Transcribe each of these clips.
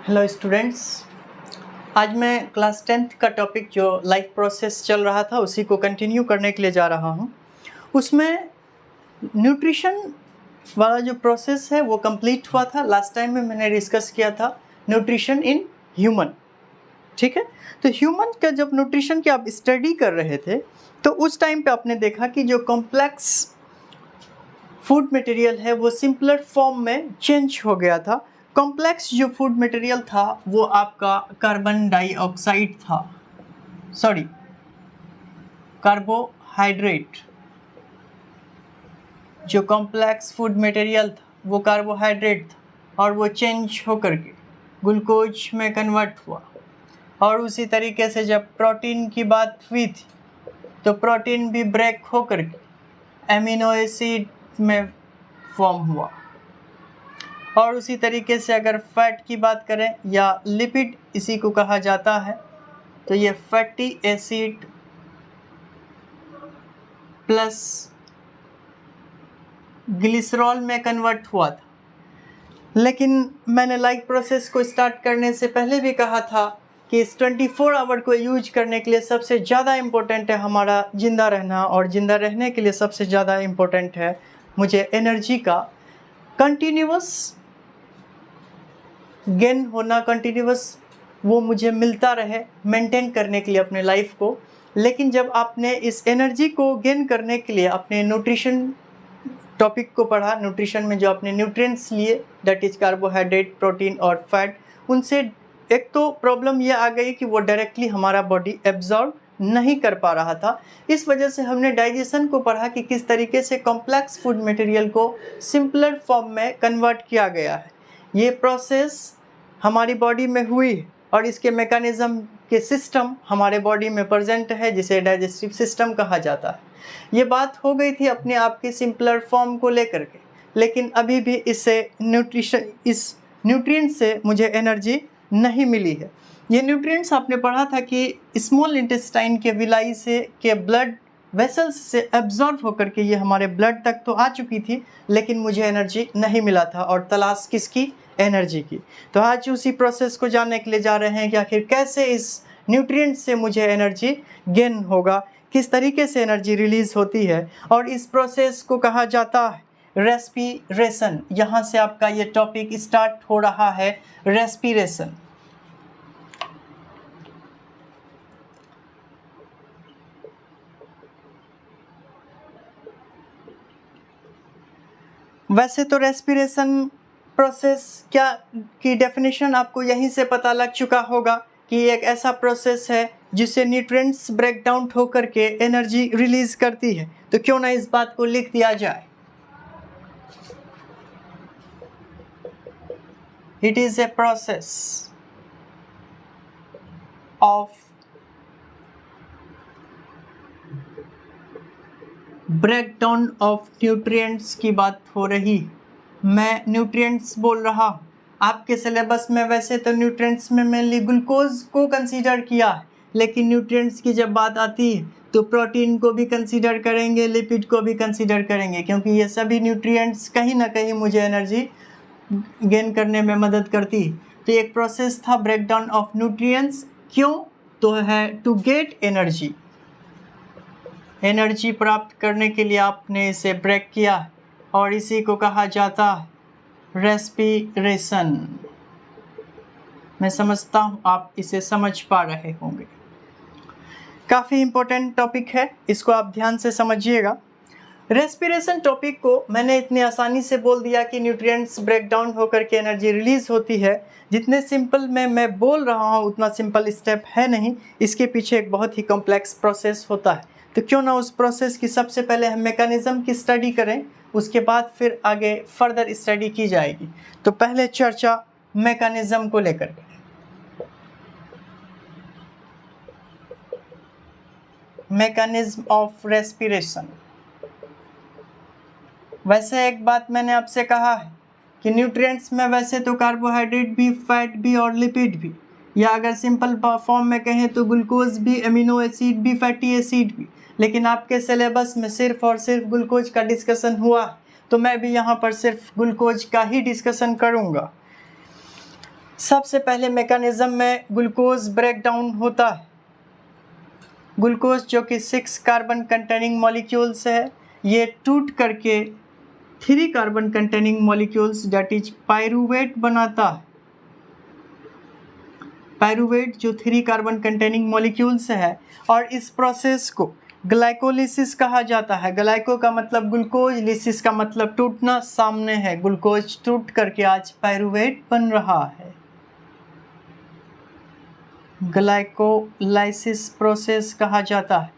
Hello students, आज मैं class 10th का टॉपिक जो लाइफ प्रोसेस चल रहा था उसी को कंटिन्यू करने के लिए जा रहा हूँ। उसमें न्यूट्रिशन वाला जो प्रोसेस है वो कंप्लीट हुआ था। लास्ट टाइम में मैंने डिस्कस किया था न्यूट्रिशन इन ह्यूमन, ठीक है। तो ह्यूमन का जब न्यूट्रिशन की आप स्टडी कर रहे थे तो उस टाइम पे आपने देखा कि जो कॉम्प्लेक्स फूड मटेरियल है वो सिंपलर फॉर्म में चेंज हो गया था। कॉम्प्लेक्स जो फूड मटेरियल था वो आपका कार्बन डाइऑक्साइड था, सॉरी कार्बोहाइड्रेट। जो कॉम्प्लेक्स फूड मटेरियल था वो कार्बोहाइड्रेट था और वो चेंज होकर के ग्लूकोज में कन्वर्ट हुआ। और उसी तरीके से जब प्रोटीन की बात हुई थी तो प्रोटीन भी ब्रेक होकर के एमिनो एसिड में फॉर्म हुआ। और उसी तरीके से अगर फैट की बात करें या लिपिड इसी को कहा जाता है तो ये फैटी एसिड प्लस ग्लिसरॉल में कन्वर्ट हुआ था। लेकिन मैंने लाइफ प्रोसेस को स्टार्ट करने से पहले भी कहा था कि इस 24 आवर को यूज करने के लिए सबसे ज़्यादा इम्पोर्टेंट है हमारा ज़िंदा रहना, और ज़िंदा रहने के लिए सबसे ज़्यादा इम्पोर्टेंट है मुझे एनर्जी का कंटिन्यूअस गेन होना, कंटिन्यूअस वो मुझे मिलता रहे मेंटेन करने के लिए अपने लाइफ को। लेकिन जब आपने इस एनर्जी को गेन करने के लिए अपने न्यूट्रिशन टॉपिक को पढ़ा, न्यूट्रिशन में जो आपने न्यूट्रिएंट्स लिए दैट इज कार्बोहाइड्रेट, प्रोटीन और फैट, उनसे एक तो प्रॉब्लम ये आ गई कि वो डायरेक्टली हमारा बॉडी एब्जॉर्ब नहीं कर पा रहा था। इस वजह से हमने डाइजेशन को पढ़ा कि किस तरीके से कॉम्प्लेक्स फूड मटेरियल को सिंपलर फॉर्म में कन्वर्ट किया गया है। ये प्रोसेस हमारी बॉडी में हुई और इसके मैकेनिज़्म के सिस्टम हमारे बॉडी में प्रेजेंट है जिसे डाइजेस्टिव सिस्टम कहा जाता है। ये बात हो गई थी अपने आप की सिंपलर फॉर्म को लेकर के, लेकिन अभी भी इससे इस न्यूट्रिएंट से मुझे एनर्जी नहीं मिली है। ये न्यूट्रिएंट्स आपने पढ़ा था कि स्मॉल इंटेस्टाइन के विलाई से के ब्लड वेसल्स से एब्जॉर्ब होकर के ये हमारे ब्लड तक तो आ चुकी थी, लेकिन मुझे एनर्जी नहीं मिला था। और तलाश किसकी? एनर्जी की। तो आज उसी प्रोसेस को जानने के लिए जा रहे हैं कि आखिर कैसे इस न्यूट्रिएंट से मुझे एनर्जी गेन होगा, किस तरीके से एनर्जी रिलीज़ होती है। और इस प्रोसेस को कहा जाता है रेस्पिरेशन। यहाँ से आपका ये टॉपिक स्टार्ट हो रहा है, रेस्पिरेशन। वैसे तो रेस्पिरेशन प्रोसेस क्या की डेफिनेशन आपको यहीं से पता लग चुका होगा कि एक ऐसा प्रोसेस है जिससे न्यूट्रिएंट्स ब्रेक डाउन होकर के एनर्जी रिलीज करती है। तो क्यों ना इस बात को लिख दिया जाए। It is a process of break down of nutrients की बात हो रही। मैं न्यूट्रिएंट्स बोल रहा हूँ। आपके सिलेबस में वैसे तो न्यूट्रिएंट्स में मेनली ग्लूकोज को कंसीडर किया है, लेकिन न्यूट्रिएंट्स की जब बात आती है तो प्रोटीन को भी कंसीडर करेंगे, लिपिड को भी कंसीडर करेंगे, क्योंकि ये सभी न्यूट्रिएंट्स कहीं ना कहीं मुझे एनर्जी गेन करने में मदद करती है। तो एक प्रोसेस था ब्रेक डाउन ऑफ न्यूट्रिएंट्स। क्यों? तो है टू गेट एनर्जी। एनर्जी प्राप्त करने के लिए आपने इसे ब्रेक किया और इसी को कहा जाता है रेस्पिरेशन। मैं समझता हूँ आप इसे समझ पा रहे होंगे। काफ़ी इम्पोर्टेंट टॉपिक है, इसको आप ध्यान से समझिएगा। रेस्पिरेशन टॉपिक को मैंने इतनी आसानी से बोल दिया कि न्यूट्रिएंट्स ब्रेक डाउन होकर के एनर्जी रिलीज होती है। जितने सिंपल में मैं बोल रहा हूँ उतना सिंपल स्टेप है नहीं, इसके पीछे एक बहुत ही कॉम्प्लेक्स प्रोसेस होता है। तो क्यों ना उस प्रोसेस की सबसे पहले हम मैकेनिज़्म की स्टडी करें, उसके बाद फिर आगे फर्दर स्टडी की जाएगी। तो पहले चर्चा मैकेनिज़्म को लेकर के। Mechanism of respiration. वैसे एक बात मैंने आपसे कहा है कि न्यूट्रिएंट्स में वैसे तो कार्बोहाइड्रेट भी, फैट भी और लिपिड भी, या अगर सिंपल फॉर्म में कहें तो ग्लूकोज भी, एमिनो एसिड भी, फैटी एसिड भी। लेकिन आपके सिलेबस में सिर्फ और सिर्फ ग्लूकोज का डिस्कशन हुआ, तो मैं भी यहाँ पर सिर्फ ग्लूकोज का ही डिस्कशन करूँगा। सबसे पहले मैकेनिज्म में ग्लूकोज ब्रेक डाउन होता है। ग्लूकोज जो कि 6 कार्बन कंटेनिंग मॉलिक्यूल्स है, ये टूट करके 3 carbon containing molecules that is pyruvate बनाता है। पायरूवेट जो 3 कार्बन कंटेनिंग मॉलिक्यूल्स है, और इस प्रोसेस को ग्लाइकोलिसिस कहा जाता है। ग्लाइको का मतलब ग्लूकोज, लिसिस का मतलब टूटना, सामने है ग्लूकोज टूट करके आज पायरूवेट बन रहा है। ग्लाइकोलाइसिस प्रोसेस कहा जाता है।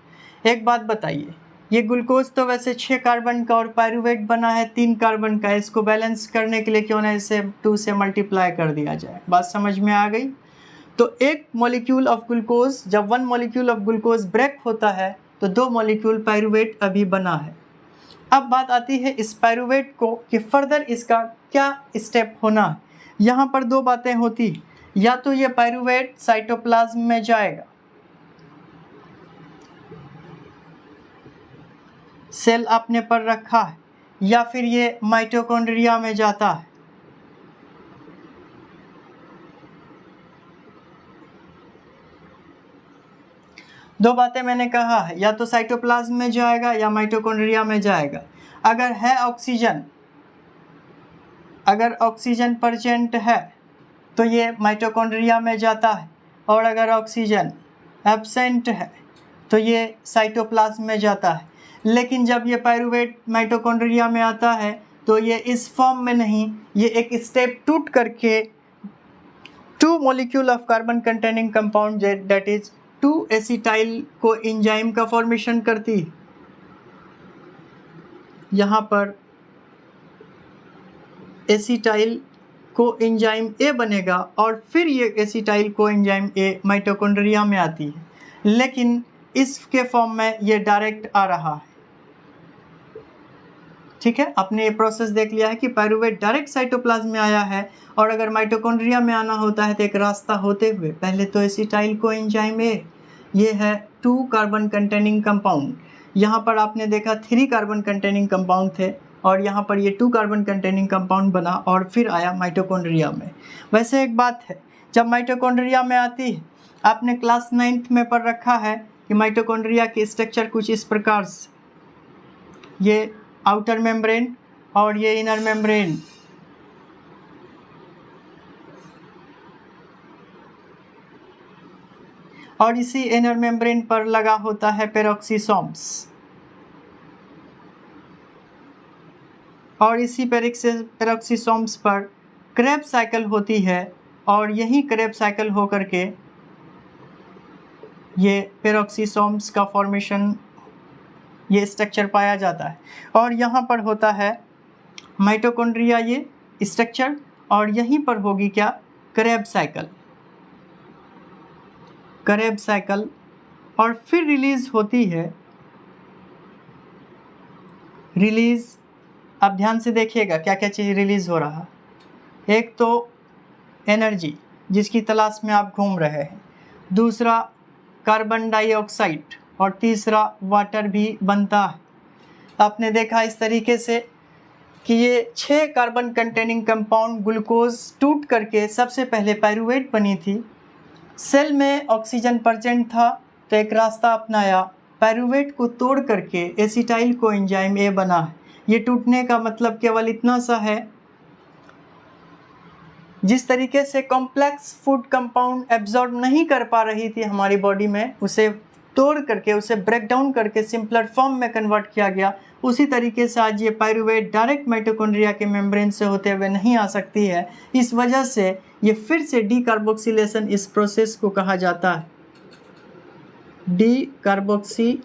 एक बात बताइए, ये ग्लूकोज तो वैसे 6 कार्बन का और पायरूवेट बना है 3 कार्बन का, इसको बैलेंस करने के लिए क्यों ना इसे 2 से मल्टीप्लाई कर दिया जाए। बात समझ में आ गई? तो एक मॉलिक्यूल ऑफ ग्लूकोज, जब 1 मॉलिक्यूल ऑफ ग्लूकोज ब्रेक होता है तो 2 मॉलिक्यूल पायरूवेट अभी बना है। अब बात आती है इस पायरूवेट को कि फर्दर इसका क्या स्टेप होना है। यहाँ पर 2 बातें होती हैं, या तो ये पायरूवेट साइटोप्लाज्म में जाएगा, सेल आपने पर रखा है, या फिर ये माइटोकॉन्ड्रिया में जाता है। दो बातें मैंने कहा है, या तो साइटोप्लाज्म में जाएगा या माइटोकॉन्ड्रिया में जाएगा। अगर है ऑक्सीजन, अगर ऑक्सीजन प्रेजेंट है तो ये माइटोकॉन्ड्रिया में जाता है, और अगर ऑक्सीजन एब्सेंट है तो ये साइटोप्लाज्म में जाता है। लेकिन जब ये पायरूवेट माइटोकॉन्ड्रिया में आता है तो ये इस फॉर्म में नहीं, ये एक स्टेप टूट करके 2 molecule of carbon containing compound that is 2 acetyl co enzyme का फॉर्मेशन करती है। यहाँ पर एसिटाइल को एंजाइम ए बनेगा, और फिर ये acetyl co enzyme A mitochondria में आती है, लेकिन इसके फॉर्म में ये डायरेक्ट आ रहा है। ठीक है, आपने ये प्रोसेस देख लिया है कि पायरूवेट डायरेक्ट साइटोप्लाज्म में आया है, और अगर माइटोकॉन्ड्रिया में आना होता है तो एक रास्ता होते हुए पहले तो एसिटाइल को एंजाइम ए, ये है 2 कार्बन कंटेनिंग कंपाउंड। यहाँ पर आपने देखा 3 कार्बन कंटेनिंग कंपाउंड थे, और यहाँ पर ये 2 कार्बन कंटेनिंग कंपाउंड बना और फिर आया माइटोकॉन्ड्रिया में। वैसे एक बात है, जब माइटोकॉन्ड्रिया में आती है, आपने क्लास 9th में पढ़ रखा है कि माइटोकॉन्ड्रिया की स्ट्रक्चर कुछ इस प्रकार से, ये आउटर मेम्ब्रेन और ये इनर मेम्ब्रेन, और इसी इनर मेम्ब्रेन पर लगा होता है पेरोक्सीसोम्स, और इसी पेरोक्सीसोम्स पर क्रेब्स साइकिल होती है, और यही क्रेब्स साइकिल हो करके ये पेरोक्सीसोम्स का फॉर्मेशन, ये स्ट्रक्चर पाया जाता है। और यहाँ पर होता है माइटोकॉन्ड्रिया ये स्ट्रक्चर, और यहीं पर होगी क्या, क्रेब्स साइकिल, क्रेब्स साइकिल, और फिर रिलीज होती है। रिलीज, आप ध्यान से देखिएगा क्या क्या चीज़ रिलीज हो रहा। एक तो एनर्जी जिसकी तलाश में आप घूम रहे हैं, दूसरा कार्बन डाइऑक्साइड, और तीसरा वाटर भी बनता है। आपने देखा इस तरीके से कि ये 6 कार्बन कंटेनिंग कंपाउंड ग्लूकोज टूट करके सबसे पहले पायरूवेट बनी थी। सेल में ऑक्सीजन प्रेजेंट था तो एक रास्ता अपनाया, पायरूवेट को तोड़ करके एसिटाइल को एंजाइम ए बना है। ये टूटने का मतलब केवल इतना सा है, जिस तरीके से कॉम्प्लेक्स फूड कंपाउंड एब्जॉर्ब नहीं कर पा रही थी हमारी बॉडी में, उसे तोड़ करके, उसे ब्रेक डाउन करके सिंपलर फॉर्म में कन्वर्ट किया गया। उसी तरीके से आज ये पायरूवेट डायरेक्ट माइटोकॉन्ड्रिया के मेम्ब्रेन से होते हुए नहीं आ सकती है। इस वजह से ये फिर से डीकार्बोक्सिलेशन, इस प्रोसेस को कहा जाता है डीकार्बोक्सिलेशन,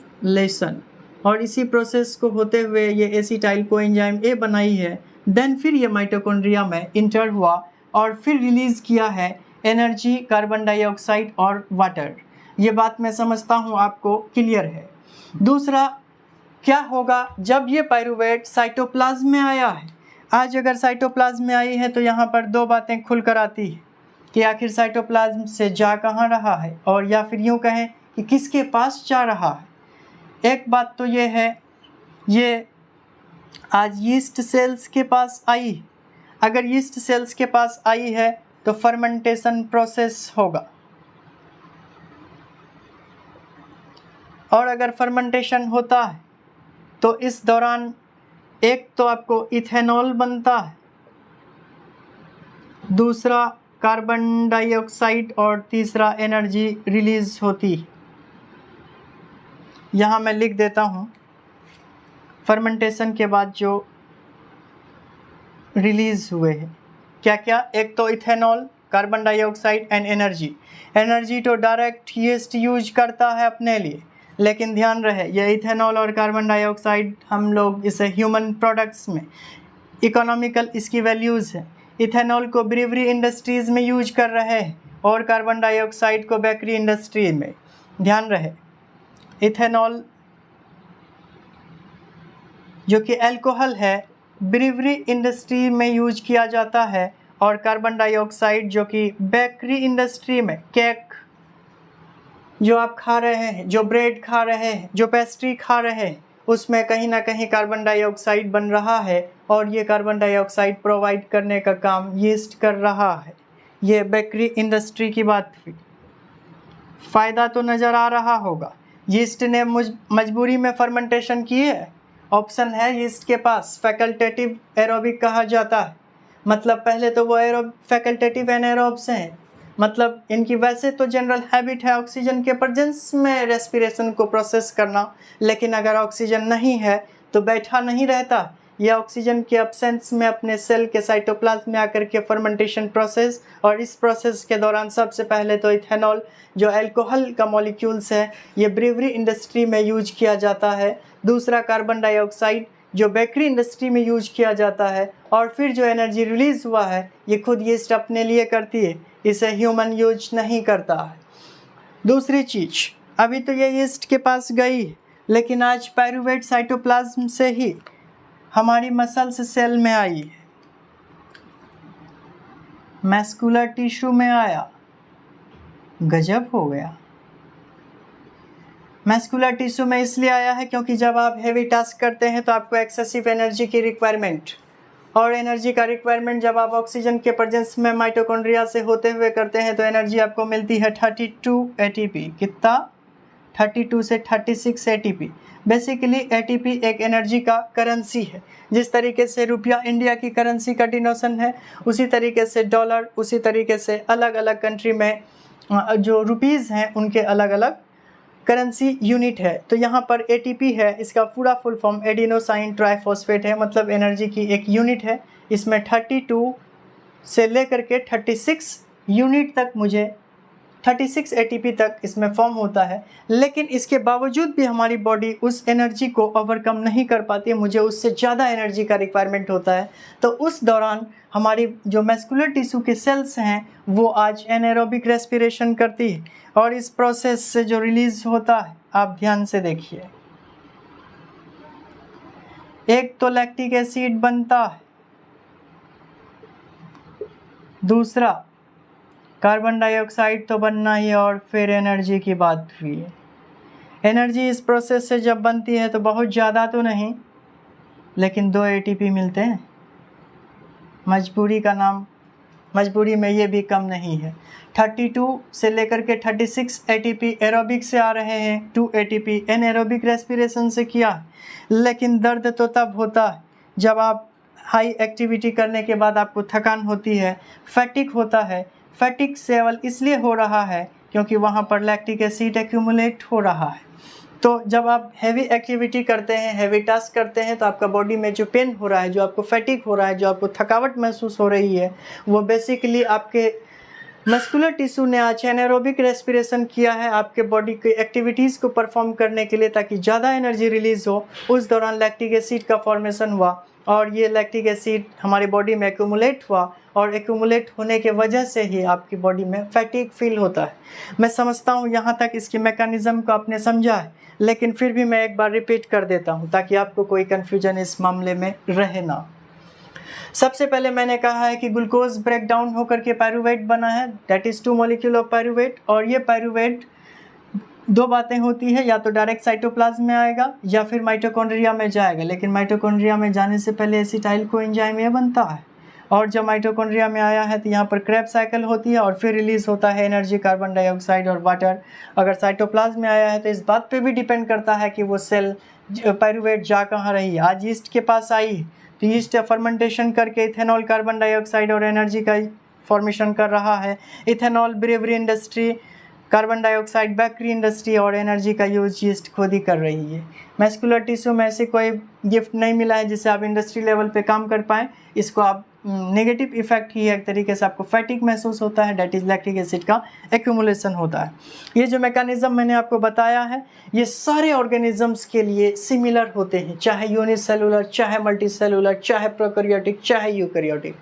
और इसी प्रोसेस को होते हुए ये एसिटाइल को एंजाइम ए बनाई है। देन फिर ये माइटोकॉन्ड्रिया में इंटर हुआ और फिर रिलीज़ किया है एनर्जी, कार्बन डाइऑक्साइड और वाटर। ये बात मैं समझता हूँ आपको क्लियर है। दूसरा क्या होगा, जब ये पायरूवेट साइटोप्लाज्म में आया है, आज अगर साइटोप्लाज्म में आई है तो यहाँ पर 2 बातें खुल कर आती है कि आखिर साइटोप्लाज्म से जा कहाँ रहा है, और या फिर यूँ कहें कि किसके पास जा रहा है। एक बात तो ये है, ये आज यीस्ट सेल्स के पास आई। अगर यीस्ट सेल्स के पास आई है तो फर्मेंटेशन प्रोसेस होगा। और अगर फर्मेंटेशन होता है तो इस दौरान एक तो आपको इथेनॉल बनता है, दूसरा कार्बन डाइऑक्साइड और तीसरा एनर्जी रिलीज होती है। यहाँ मैं लिख देता हूँ फर्मेंटेशन के बाद जो रिलीज हुए हैं क्या क्या। एक तो ethanol, carbon dioxide and energy. Energy तो डायरेक्ट यीस्ट यूज करता है अपने लिए, लेकिन ध्यान रहे ये इथेनॉल और कार्बन डाइऑक्साइड हम लोग इसे ह्यूमन प्रोडक्ट्स में इकोनॉमिकल इसकी वैल्यूज़ है। इथेनॉल को ब्रीवरी इंडस्ट्रीज़ में यूज कर रहे हैं और कार्बन डाइऑक्साइड को बेकरी इंडस्ट्री में। ध्यान रहे इथेनॉल जो कि अल्कोहल है ब्रीवरी इंडस्ट्री में यूज किया जाता है, और कार्बन डाइऑक्साइड जो कि बेकरी इंडस्ट्री में, केक जो आप खा रहे हैं, जो ब्रेड खा रहे हैं, जो पेस्ट्री खा रहे हैं, उसमें कहीं ना कहीं कार्बन डाइऑक्साइड बन रहा है और ये कार्बन डाइऑक्साइड प्रोवाइड करने का काम यीस्ट कर रहा है। ये बेकरी इंडस्ट्री की बात हुई। फ़ायदा तो नज़र आ रहा होगा। यीस्ट ने मजबूरी में फर्मेंटेशन की है। ऑप्शन है यीस्ट के पास, फैकल्टेटिव एरोबिक कहा जाता है। मतलब पहले तो वो फैकल्टेटिव एनाएरोब्स हैं, मतलब इनकी वैसे तो जनरल हैबिट है ऑक्सीजन के प्रेजेंस में रेस्पिरेशन को प्रोसेस करना, लेकिन अगर ऑक्सीजन नहीं है तो बैठा नहीं रहता। यह ऑक्सीजन के एब्सेंस में अपने सेल के साइटोप्लाज्म में आकर के फर्मेंटेशन प्रोसेस, और इस प्रोसेस के दौरान सबसे पहले तो इथेनॉल जो अल्कोहल का मॉलिक्यूल्स है ये ब्रीवरी इंडस्ट्री में यूज किया जाता है, दूसरा कार्बन डाइऑक्साइड जो बेकरी इंडस्ट्री में यूज किया जाता है, और फिर जो एनर्जी रिलीज हुआ है ये खुद यीस्ट अपने लिए करती है, इसे ह्यूमन यूज नहीं करता है। दूसरी चीज़, अभी तो ये यीस्ट के पास गई है, लेकिन आज पायरूवेट साइटोप्लाज्म से ही हमारी मसल्स सेल में आई है, मैस्कुलर टिश्यू में आया। गजब हो गया। मैस्कुलर टिश्यू में इसलिए आया है क्योंकि जब आप हेवी टास्क करते हैं तो आपको एक्सेसिव एनर्जी की रिक्वायरमेंट, और एनर्जी का रिक्वायरमेंट जब आप ऑक्सीजन के प्रेजेंस में माइटोकॉन्ड्रिया से होते हुए करते हैं तो एनर्जी आपको मिलती है 32 एटीपी। कितना? 32 से 36 एटीपी। बेसिकली एटीपी एक एनर्जी का करेंसी है। जिस तरीके से रुपया इंडिया की करेंसी का डिनोशन है, उसी तरीके से डॉलर, उसी तरीके से अलग अलग कंट्री में जो रुपीज़ हैं उनके अलग अलग करेंसी यूनिट है। तो यहाँ पर एटीपी है, इसका पूरा फुल फॉर्म एडिनोसाइन ट्राइफॉस्फेट है, मतलब एनर्जी की एक यूनिट है। इसमें 32 से लेकर के 36 यूनिट तक, मुझे 36 एटीपी तक इसमें फॉर्म होता है। लेकिन इसके बावजूद भी हमारी बॉडी उस एनर्जी को ओवरकम नहीं कर पाती है, मुझे उससे ज़्यादा एनर्जी का रिक्वायरमेंट होता है। तो उस दौरान हमारी जो मैस्कुलर टिश्यू के सेल्स हैं वो आज एनाएरोबिक रेस्पिरेशन करती है, और इस प्रोसेस से जो रिलीज होता है आप ध्यान से देखिए। एक तो लैक्टिक एसिड बनता है, दूसरा कार्बन डाइऑक्साइड तो बनना ही, और फिर एनर्जी की बात हुई है। एनर्जी इस प्रोसेस से जब बनती है तो बहुत ज़्यादा तो नहीं, लेकिन 2 एटीपी मिलते हैं। मजबूरी का नाम, मजबूरी में ये भी कम नहीं है। 32 से लेकर के 36 एटीपी एरोबिक से आ रहे हैं, 2 एटीपी एनाएरोबिक रेस्पिरेशन से किया है। लेकिन दर्द तो तब होता है जब आप हाई एक्टिविटी करने के बाद आपको थकान होती है, फैटिक होता है। फैटिक सेवल इसलिए हो रहा है क्योंकि वहाँ पर लैक्टिक एसिड एक्यूमुलेट हो रहा है। तो जब आप हैवी एक्टिविटी करते हैं, हैवी टास्क करते हैं, तो आपका बॉडी में जो पेन हो रहा है, जो आपको फैटिक हो रहा है, जो आपको थकावट महसूस हो रही है, वो बेसिकली आपके मस्कुलर टिश्यू ने आज एनाएरोबिक रेस्पिरेशन किया है आपके बॉडी की एक्टिविटीज़ को परफॉर्म करने के लिए, ताकि ज़्यादा एनर्जी रिलीज़ हो। उस दौरान लैक्टिक एसिड का फॉर्मेशन हुआ, और ये लैक्टिक एसिड हमारी बॉडी में एक्यूमुलेट हुआ, और एक्यूमुलेट होने के वजह से ही आपकी बॉडी में फैटिक फील होता है। मैं समझता हूँ यहाँ तक इसकी मैकेनिज़्म को आपने समझा है, लेकिन फिर भी मैं एक बार रिपीट कर देता हूँ ताकि आपको कोई कन्फ्यूजन इस मामले में रहे ना। सबसे पहले मैंने कहा है कि ग्लूकोज ब्रेक डाउन होकर के पायरूवेट बना है, that is 2 molecule of pyruvate. और ये पायरूवेट 2 बातें होती है, या तो डायरेक्ट साइटोप्लाज्म में आएगा या फिर माइटोकॉन्ड्रिया में जाएगा। लेकिन माइटोकॉन्ड्रिया में जाने से पहले एसिटाइल कोएंजाइम ये बनता है, और जब माइटोकॉन्ड्रिया में आया है तो यहाँ पर क्रेब्स साइकिल होती है और फिर रिलीज होता है एनर्जी, कार्बन डाइऑक्साइड और वाटर। अगर साइटोप्लाज्म में आया है तो इस बात पे भी डिपेंड करता है कि वो सेल पाइरूवेट जा कहाँ रही है। आज ईस्ट के पास आई तो ईस्ट फर्मेंटेशन करके इथेनॉल, कार्बन डाइऑक्साइड और एनर्जी का फॉर्मेशन कर रहा है। Ethanol bravery industry, carbon dioxide bakery industry और एनर्जी का यूज ईस्ट खुद ही कर रही है। मैस्कुलर टिश्यू में ऐसे कोई गिफ्ट नहीं मिला है जिससे आप इंडस्ट्री लेवल पे काम कर पाएँ। इसको आप नेगेटिव इफेक्ट ही है, एक तरीके से आपको फैटिक महसूस होता है, डेट इज़ लैक्टिक एसिड का एक्यूमुलेशन होता है। ये जो मैकेनिज्म मैंने आपको बताया है ये सारे ऑर्गेनिजम्स के लिए सिमिलर होते हैं, चाहे यूनिसेलुलर, चाहे मल्टीसेलुलर, चाहे प्रोकैरियोटिक, चाहे यूकैरियोटिक।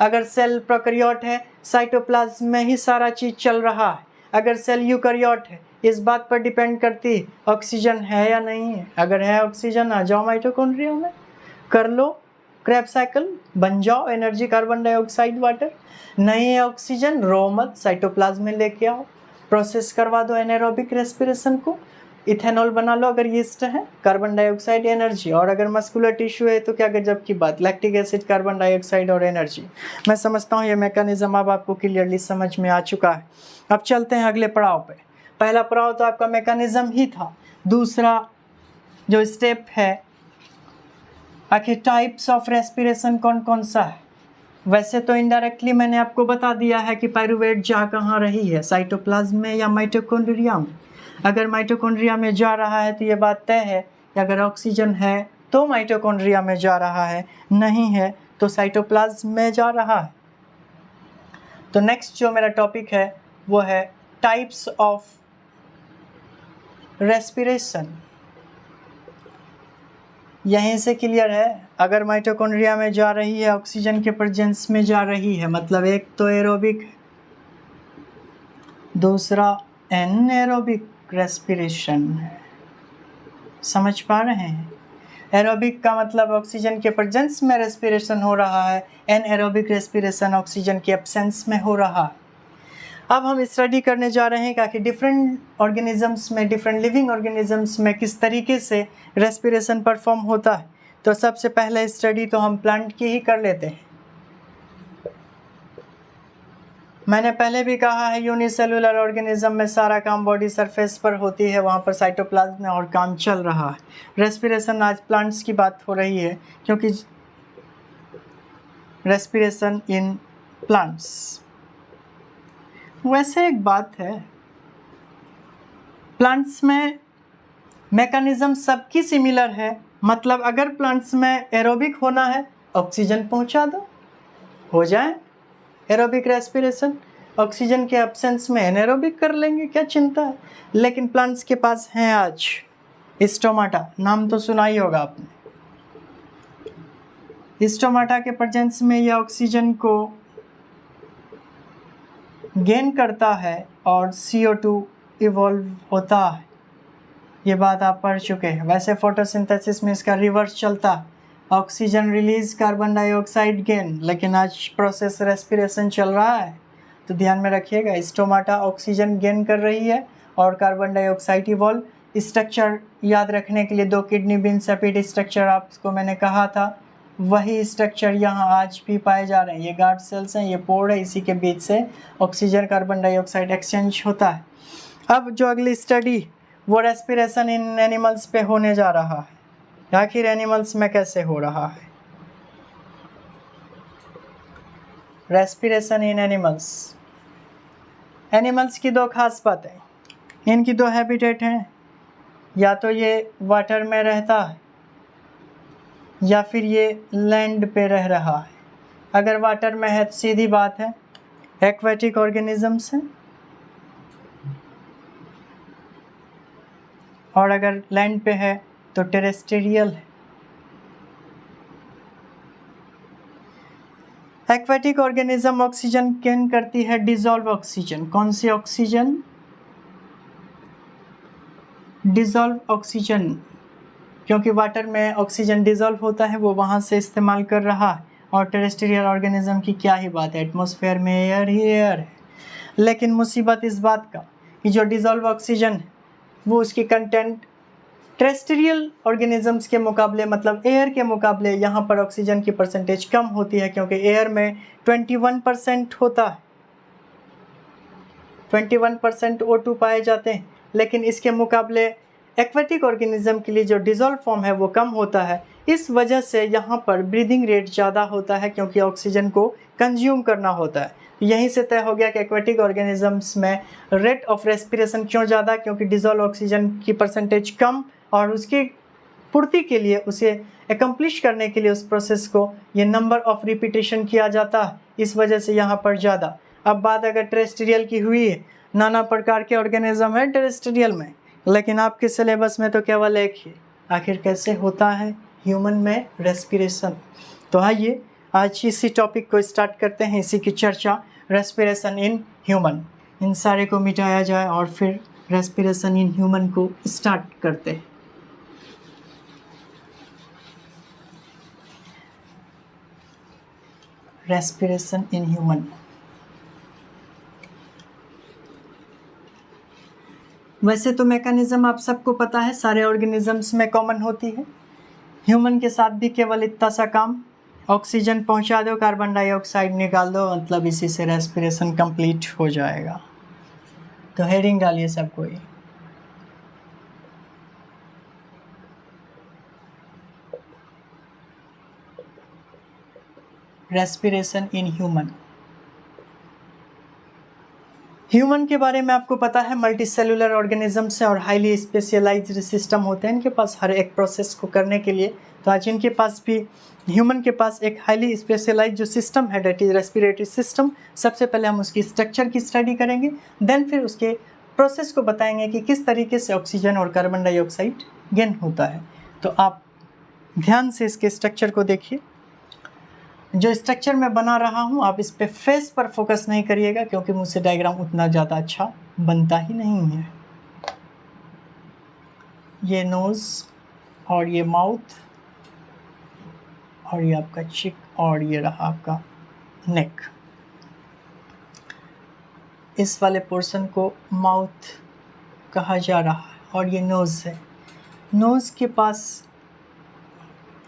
अगर सेल प्रोकैरियोट है साइटोप्लाज्म में ही सारा चीज़ चल रहा है। अगर सेल यूकैरियोट है इस बात पर डिपेंड करती है ऑक्सीजन है या नहीं है। अगर है ऑक्सीजन आ जाओ माइटोकॉन्ड्रिया में, कर लो क्रेब साइकिल, बन जाओ एनर्जी, कार्बन डाइऑक्साइड, वाटर। नहीं है ऑक्सीजन, रो मत, साइटोप्लाज्म में लेके आओ, प्रोसेस करवा दो एनारोबिक रेस्पिरेशन को, इथेनॉल बना लो अगर यीस्ट है, कार्बन डाइऑक्साइड, एनर्जी। और अगर मस्कुलर टिश्यू है तो क्या गजब की बात, लैक्टिक एसिड, कार्बन डाइऑक्साइड और एनर्जी। मैं समझता हूँ ये मैकेनिज्म अब आपको क्लियरली समझ में आ चुका है। अब चलते हैं अगले पड़ाव पे। पहला पड़ाव तो आपका मैकेनिज्म ही था। दूसरा जो स्टेप है आखिर टाइप्स ऑफ रेस्पिरेशन कौन कौन सा है। वैसे तो इनडायरेक्टली मैंने आपको बता दिया है कि पाइरूवेट जा कहाँ रही है, साइटोप्लाज्म में या माइटोकॉन्ड्रिया में। अगर माइटोकॉन्ड्रिया में जा रहा है तो ये बात तय है कि अगर ऑक्सीजन है तो माइटोकॉन्ड्रिया में जा रहा है, नहीं है तो साइटोप्लाज्म में जा रहा है। तो नेक्स्ट जो मेरा टॉपिक है वो है टाइप्स ऑफ रेस्पिरेशन। यहीं से क्लियर है, अगर माइटोकॉन्ड्रिया में जा रही है ऑक्सीजन के प्रेजेंस में जा रही है, मतलब एक तो एरोबिक, दूसरा एनएरोबिक रेस्पिरेशन है। समझ पा रहे हैं? एरोबिक का मतलब ऑक्सीजन के प्रेजेंस में रेस्पिरेशन हो रहा है, एनएरोबिक रेस्पिरेशन ऑक्सीजन के एब्सेंस में हो रहा है। अब हम स्टडी करने जा रहे हैं कि आखिर डिफरेंट ऑर्गेनिजम्स में, डिफरेंट लिविंग ऑर्गेनिजम्स में किस तरीके से रेस्पिरेशन परफॉर्म होता है। तो सबसे पहले स्टडी तो हम प्लांट की ही कर लेते हैं। मैंने पहले भी कहा है यूनिसेलुलर ऑर्गेनिज्म में सारा काम बॉडी सरफेस पर होती है, वहाँ पर साइटोप्लाज्म में और काम चल रहा है। रेस्पिरेशन आज प्लांट्स की बात हो रही है क्योंकि रेस्पिरेशन इन प्लांट्स। वैसे एक बात है, प्लांट्स में मैकेनिज्म सबकी सिमिलर है, मतलब अगर प्लांट्स में एरोबिक होना है ऑक्सीजन पहुंचा दो, हो जाए एरोबिक रेस्पिरेशन। ऑक्सीजन के एब्सेंस में एनारोबिक कर लेंगे, क्या चिंता है। लेकिन प्लांट्स के पास हैं आज स्टोमाटा, नाम तो सुना ही होगा आपने। स्टोमाटा के प्रेजेंस में यह ऑक्सीजन को गेन करता है और CO2 इवॉल्व होता है। ये बात आप पढ़ चुके हैं। वैसे फोटोसिंथेसिस में इसका रिवर्स चलता है, oxygen release, carbon dioxide gain, लेकिन आज प्रोसेस रेस्पिरेशन चल रहा है। तो ध्यान में रखिएगा, स्टोमाटा ऑक्सीजन गेन कर रही है और कार्बन डाइऑक्साइड इवॉल्व। स्ट्रक्चर याद रखने के लिए 2 किडनी बीन सेपरेट स्ट्रक्चर आपको मैंने कहा था, वही स्ट्रक्चर यहाँ आज भी पाए जा रहे हैं। ये गार्ड सेल्स हैं, ये पोर है, इसी के बीच से ऑक्सीजन कार्बन डाइऑक्साइड एक्सचेंज होता है। अब जो अगली स्टडी वो रेस्पिरेशन इन एनिमल्स पे होने जा रहा है। आखिर एनिमल्स में कैसे हो रहा है रेस्पिरेशन इन एनिमल्स। एनिमल्स की 2 खास बातें, इनकी 2 हैबिटेट हैं, या तो ये वाटर में रहता है या फिर ये लैंड पे रह रहा है। अगर वाटर में है तो सीधी बात है एक्वेटिक ऑर्गेनिजम्स हैं, और अगर लैंड पे है तो टेरेस्ट्रियल है। एक्वेटिक ऑर्गेनिज्म ऑक्सीजन गेन करती है डिसॉल्व ऑक्सीजन। कौन सी ऑक्सीजन? डिसॉल्व ऑक्सीजन, क्योंकि वाटर में ऑक्सीजन डिसॉल्व होता है, वो वहाँ से इस्तेमाल कर रहा है। और टेरेस्ट्रियल ऑर्गेनिज्म की क्या ही बात है, एटमॉस्फेयर में एयर ही एयर है। लेकिन मुसीबत इस बात का कि जो डिसॉल्व ऑक्सीजन है वो उसकी कंटेंट टेरेस्ट्रियल ऑर्गेनिजम्स के मुकाबले, मतलब एयर के मुकाबले, यहाँ पर ऑक्सीजन की परसेंटेज कम होती है, क्योंकि एयर में 21% होता है, 21% O2 पाए जाते हैं। लेकिन इसके मुकाबले एक्वेटिक ऑर्गेनिज्म के लिए जो डिज़ोल्व फॉर्म है वो कम होता है। इस वजह से यहाँ पर ब्रीदिंग रेट ज़्यादा होता है, क्योंकि ऑक्सीजन को कंज्यूम करना होता है। यहीं से तय हो गया कि एक्वेटिक ऑर्गेनिजम्स में रेट ऑफ रेस्पिरेशन क्यों ज़्यादा, क्योंकि डिज़ोल्व ऑक्सीजन की परसेंटेज कम, और उसकी पूर्ति के लिए, उसे एकम्प्लिश करने के लिए उस प्रोसेस को ये नंबर ऑफ रिपीटेशन किया जाता है, इस वजह से यहाँ पर ज़्यादा। अब बात अगर टेरेस्ट्रियल की हुई है, नाना प्रकार के ऑर्गेनिज्म है टेरेस्ट्रियल में, लेकिन आपके सिलेबस में तो केवल एक ही, आखिर कैसे होता है ह्यूमन में रेस्पिरेशन। तो आइए आज इसी टॉपिक को स्टार्ट करते हैं, इसी की चर्चा, रेस्पिरेशन इन ह्यूमन। इन सारे को मिटाया जाए और फिर रेस्पिरेशन इन ह्यूमन को स्टार्ट करते हैं। Respiration in human. वैसे तो मैकेनिज्म आप सबको पता है, सारे ऑर्गेनिजम्स में कॉमन होती है। ह्यूमन के साथ भी केवल इतना सा काम, ऑक्सीजन पहुंचा दो, कार्बन डाइऑक्साइड निकाल दो, मतलब इसी से रेस्पिरेशन कंप्लीट हो जाएगा। तो हेडिंग डालिए सब कोई। Respiration in human. ह्यूमन के बारे में आपको पता है, मल्टी सेलुलर ऑर्गेनिजम्स है और हाईली स्पेशलाइज्ड सिस्टम होते हैं इनके पास हर एक प्रोसेस को करने के लिए। तो आज इनके पास भी, ह्यूमन के पास एक हाईली स्पेशलाइज्ड जो सिस्टम है, डेट इज रेस्पिरेटरी सिस्टम। सबसे पहले हम उसकी स्ट्रक्चर की स्टडी करेंगे, देन फिर उसके प्रोसेस को बताएंगे कि किस तरीके से ऑक्सीजन और कार्बन डाइऑक्साइड गेन होता है। तो आप ध्यान से इसके स्ट्रक्चर को देखिए। जो स्ट्रक्चर मैं बना रहा हूँ, आप इस पे फेस पर फोकस नहीं करिएगा, क्योंकि मुझसे डायग्राम उतना ज़्यादा अच्छा बनता ही नहीं है। ये नोज़ और ये माउथ और ये आपका चिक और ये रहा आपका नेक। इस वाले पोर्शन को माउथ कहा जा रहा है और ये नोज़ है। नोज़ के पास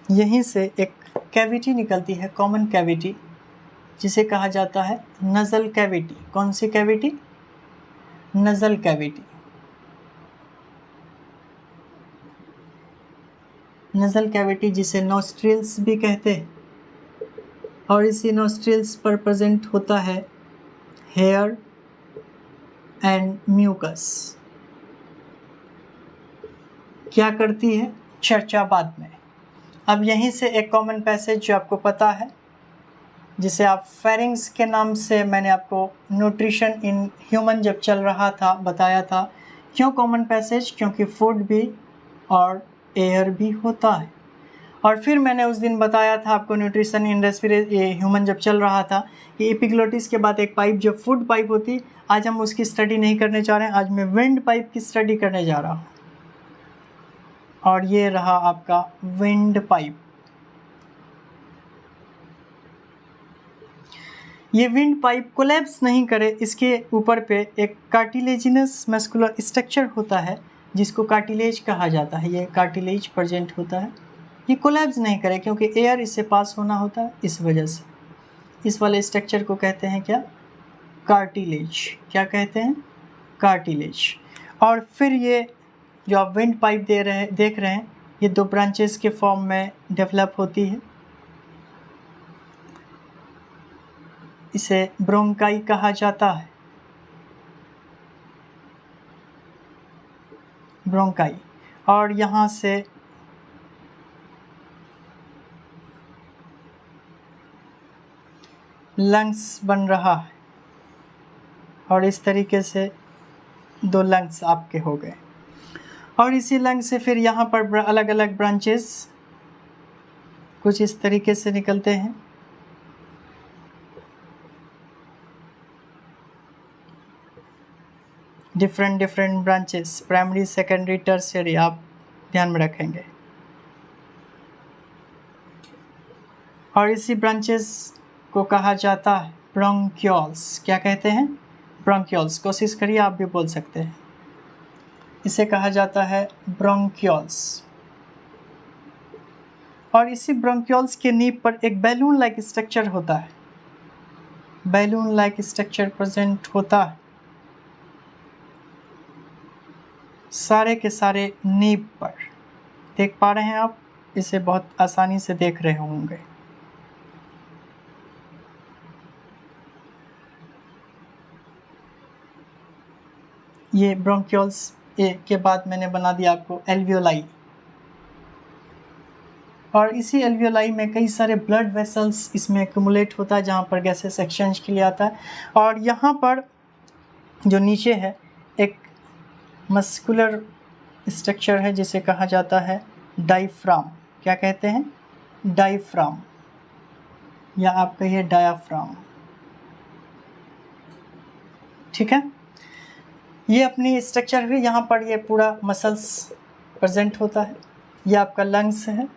यहीं से एक कैविटी निकलती है, कॉमन कैविटी, जिसे कहा जाता है नज़ल कैविटी। कौन सी cavity? Nasal cavity. Nasal cavity जिसे नोस्ट्रिल्स भी कहते हैं, और इसी नोस्ट्रिल्स पर प्रेजेंट होता है हेयर एंड म्यूकस। क्या करती है, चर्चा बाद में। अब यहीं से एक कॉमन पैसेज जो आपको पता है, जिसे आप फेरिंग्स के नाम से, मैंने आपको न्यूट्रिशन इन ह्यूमन जब चल रहा था बताया था। क्यों कॉमन पैसेज? क्योंकि फूड भी और एयर भी होता है। और फिर मैंने उस दिन बताया था आपको, न्यूट्रिशन इन ह्यूमन जब चल रहा था, कि एपिग्लोटिस के बाद एक पाइप जो फूड पाइप होती, आज हम उसकी स्टडी नहीं करने जा रहे हैं। आज मैं विंड पाइप की स्टडी करने जा रहा हूँ। और ये रहा आपका विंड पाइप। ये विंड पाइप कोलैप्स नहीं करे, इसके ऊपर पे एक कार्टिलेजिनस मस्कुलर स्ट्रक्चर होता है, जिसको कार्टिलेज कहा जाता है। ये कार्टिलेज प्रेजेंट होता है, ये कोलैप्स नहीं करे, क्योंकि एयर इससे पास होना होता है, इस वजह से। इस वाले स्ट्रक्चर को कहते हैं क्या? कार्टिलेज। क्या कहते हैं? कार्टिलेज। और फिर ये जो आप विंड पाइप देख रहे हैं, ये दो ब्रांचेस के फॉर्म में डेवलप होती है। इसे ब्रोंकाई कहा जाता है, ब्रोंकाई। और यहाँ से लंग्स बन रहा है, और इस तरीके से दो लंग्स आपके हो गए। और इसी लंग से फिर यहाँ पर अलग अलग ब्रांचेस कुछ इस तरीके से निकलते हैं। Different branches, primary, secondary, tertiary, आप ध्यान में रखेंगे। और इसी ब्रांचेस को कहा जाता है ब्रोंक्यूल्स। क्या कहते हैं? ब्रोंक्यूल्स। कोशिश करिए, आप भी बोल सकते हैं। इसे कहा जाता है ब्रोंकियोल्स। और इसी ब्रोंकियोल्स के नीब पर एक बैलून लाइक स्ट्रक्चर होता है, बैलून लाइक स्ट्रक्चर प्रेजेंट होता है सारे के सारे नीब पर। देख पा रहे हैं आप, इसे बहुत आसानी से देख रहे होंगे। ये ब्रोंकियोल्स के बाद मैंने बना दिया आपको एल्वियोलाई। और इसी एल्वियोलाई में कई सारे ब्लड वेसल्स इसमें एक्यूमुलेट होता है, जहाँ पर गैसेस एक्सचेंज के लिए आता है। और यहाँ पर जो नीचे है एक मस्कुलर स्ट्रक्चर है जिसे कहा जाता है डायफ्राम। क्या कहते हैं? डायफ्राम, या आप कहिए डायाफ्राम। ठीक है, ये अपनी स्ट्रक्चर हुई। यहाँ पर ये पूरा मसल्स प्रेजेंट होता है। ये आपका लंग्स है,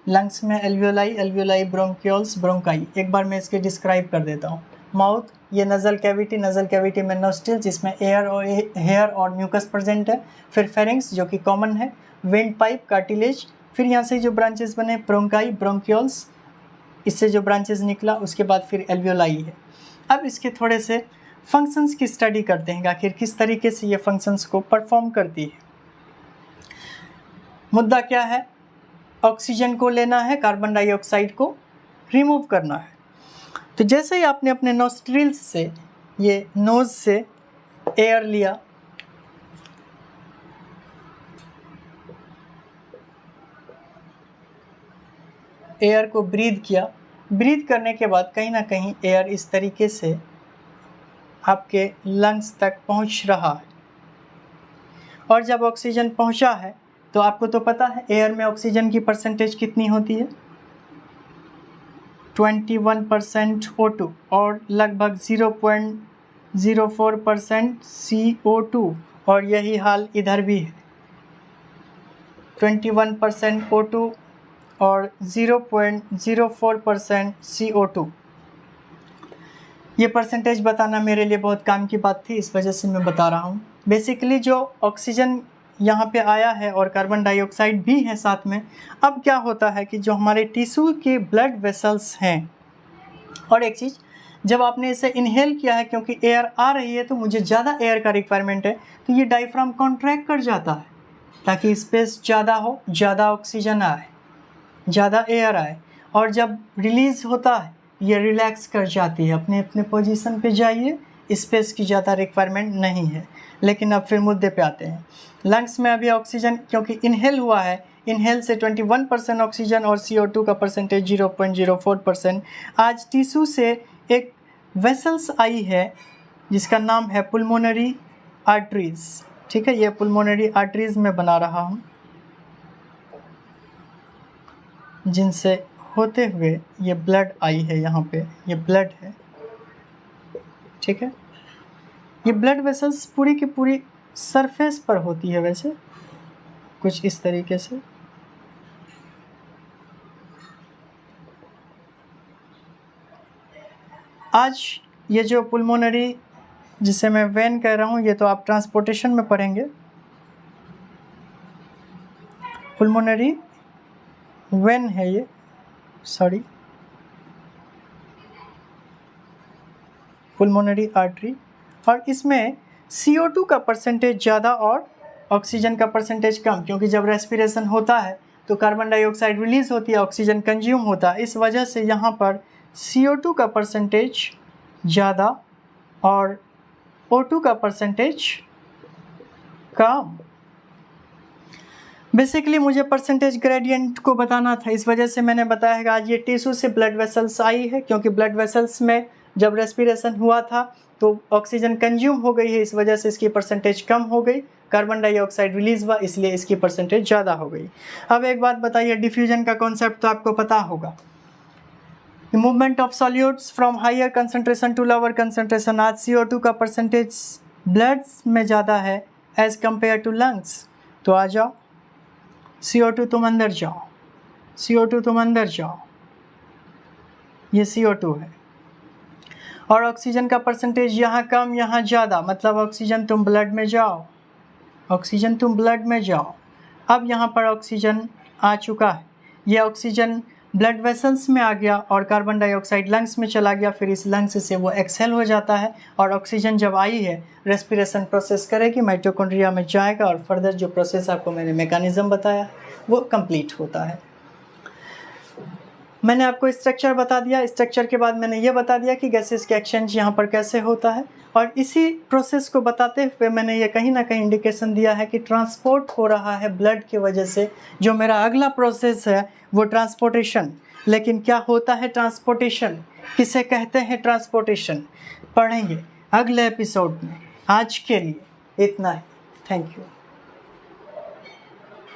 लंग्स में एल्वियोलाई, एल्वियोलाई ब्रोंकियोल्स, ब्रोंकाई। एक बार मैं इसके डिस्क्राइब कर देता हूँ। माउथ, ये नज़ल कैविटी, नज़ल कैविटी में नोस्ट्रिल जिसमें एयर और हेयर और म्यूकस प्रेजेंट है। फिर फेरिंग्स जो कि कॉमन है, विंड पाइप, कार्टिलेज। फिर यहाँ से जो ब्रांचेस बने ब्रोंकाई, ब्रोंकियोल्स, इससे जो ब्रांचेस निकला, उसके बाद फिर एल्वियोलाई है। अब इसके थोड़े से फंक्शंस की स्टडी करते हैं, आखिर किस तरीके से ये फंक्शंस को परफॉर्म करती है। मुद्दा क्या है? ऑक्सीजन को लेना है, कार्बन डाइऑक्साइड को रिमूव करना है। तो जैसे ही आपने अपने नोस्ट्रिल्स से, ये नोज से एयर लिया, एयर को ब्रीथ किया, ब्रीथ करने के बाद कहीं ना कहीं एयर इस तरीके से आपके लंग्स तक पहुंच रहा है। और जब ऑक्सीजन पहुंचा है तो आपको तो पता है एयर में ऑक्सीजन की परसेंटेज कितनी होती है, 21% O2 और लगभग 0.04% CO2। और यही हाल इधर भी है, 21% O2 और 0.04% CO2। ये परसेंटेज बताना मेरे लिए बहुत काम की बात थी, इस वजह से मैं बता रहा हूँ। बेसिकली जो ऑक्सीजन यहाँ पे आया है और कार्बन डाइऑक्साइड भी है साथ में, अब क्या होता है कि जो हमारे टिश्यू के ब्लड वेसल्स हैं, और एक चीज़, जब आपने इसे इनहेल किया है, क्योंकि एयर आ रही है तो मुझे ज़्यादा एयर का रिक्वायरमेंट है, तो ये डायफ्राम कॉन्ट्रैक्ट कर जाता है ताकि स्पेस ज़्यादा हो, ज़्यादा ऑक्सीजन आए, ज़्यादा एयर आए। और जब रिलीज़ होता है ये रिलैक्स कर जाती है, अपने अपने पोजीशन पे जाइए, स्पेस की ज़्यादा रिक्वायरमेंट नहीं है। लेकिन अब फिर मुद्दे पे आते हैं। लंग्स में अभी ऑक्सीजन क्योंकि इनहेल हुआ है, इनहेल से 21% ऑक्सीजन और CO2 का परसेंटेज 0.04%। आज टिश्यू से एक वेसल्स आई है जिसका नाम है पुल्मोनरी आर्टरीज। ठीक है, ये पुल्मोनरी आर्टरीज मैं बना रहा हूँ, जिनसे होते हुए ये ब्लड आई है। यहाँ पे ये ब्लड है। ठीक है, ये ब्लड वेसल्स पूरी की पूरी सरफेस पर होती है, वैसे कुछ इस तरीके से। आज ये जो पुल्मोनरी, जिसे मैं वेन कह रहा हूँ, ये तो आप ट्रांसपोर्टेशन में पढ़ेंगे, पुल्मोनरी वेन है ये, सॉरी, पुल्मोनरी आर्टरी। और इसमें CO2 का परसेंटेज ज़्यादा और ऑक्सीजन का परसेंटेज कम, क्योंकि जब रेस्पिरेशन होता है तो कार्बन डाइऑक्साइड रिलीज़ होती है, ऑक्सीजन कंज्यूम होता है। इस वजह से यहाँ पर CO2 का परसेंटेज ज़्यादा और O2 का परसेंटेज कम। बेसिकली मुझे परसेंटेज ग्रेडियंट को बताना था, इस वजह से मैंने बताया कि आज ये टिश्यू से ब्लड वेसल्स आई है, क्योंकि ब्लड वेसल्स में जब रेस्पिरेशन हुआ था तो ऑक्सीजन कंज्यूम हो गई है, इस वजह से इसकी परसेंटेज कम हो गई, कार्बन डाइऑक्साइड रिलीज हुआ, इसलिए इसकी परसेंटेज ज़्यादा हो गई। अब एक बात बताइए, डिफ्यूजन का कॉन्सेप्ट तो आपको पता होगा, movement of solutes from higher concentration to lower concentration. आज CO2 का परसेंटेज ब्लड में ज़्यादा है एज कम्पेयर टू लंग्स। तो आ जाओ, CO2 तुम अंदर जाओ, CO2 तुम अंदर जाओ, ये CO2 है। और ऑक्सीजन का परसेंटेज यहाँ कम यहाँ ज़्यादा, मतलब ऑक्सीजन तुम ब्लड में जाओ, ऑक्सीजन तुम ब्लड में जाओ। अब यहाँ पर ऑक्सीजन आ चुका है, ये ऑक्सीजन ब्लड वेसल्स में आ गया और कार्बन डाइऑक्साइड लंग्स में चला गया, फिर इस लंग्स से वो एक्सहेल हो जाता है और ऑक्सीजन जब आई है रेस्पिरेशन प्रोसेस करेगी, माइटोकॉन्ड्रिया में जाएगा और फर्दर जो प्रोसेस आपको मैंने मैकेनिज्म बताया वो कंप्लीट होता है। मैंने आपको स्ट्रक्चर बता दिया, स्ट्रक्चर के बाद मैंने ये बता दिया कि गैसेस का एक्सचेंज यहाँ पर कैसे होता है, और इसी प्रोसेस को बताते हुए मैंने ये कहीं ना कहीं इंडिकेशन दिया है कि ट्रांसपोर्ट हो रहा है ब्लड की वजह से। जो मेरा अगला प्रोसेस है वो ट्रांसपोर्टेशन, लेकिन क्या होता है ट्रांसपोर्टेशन, किसे कहते हैं ट्रांसपोर्टेशन, पढ़ेंगे अगले एपिसोड में। आज के लिए इतना ही, थैंक यू।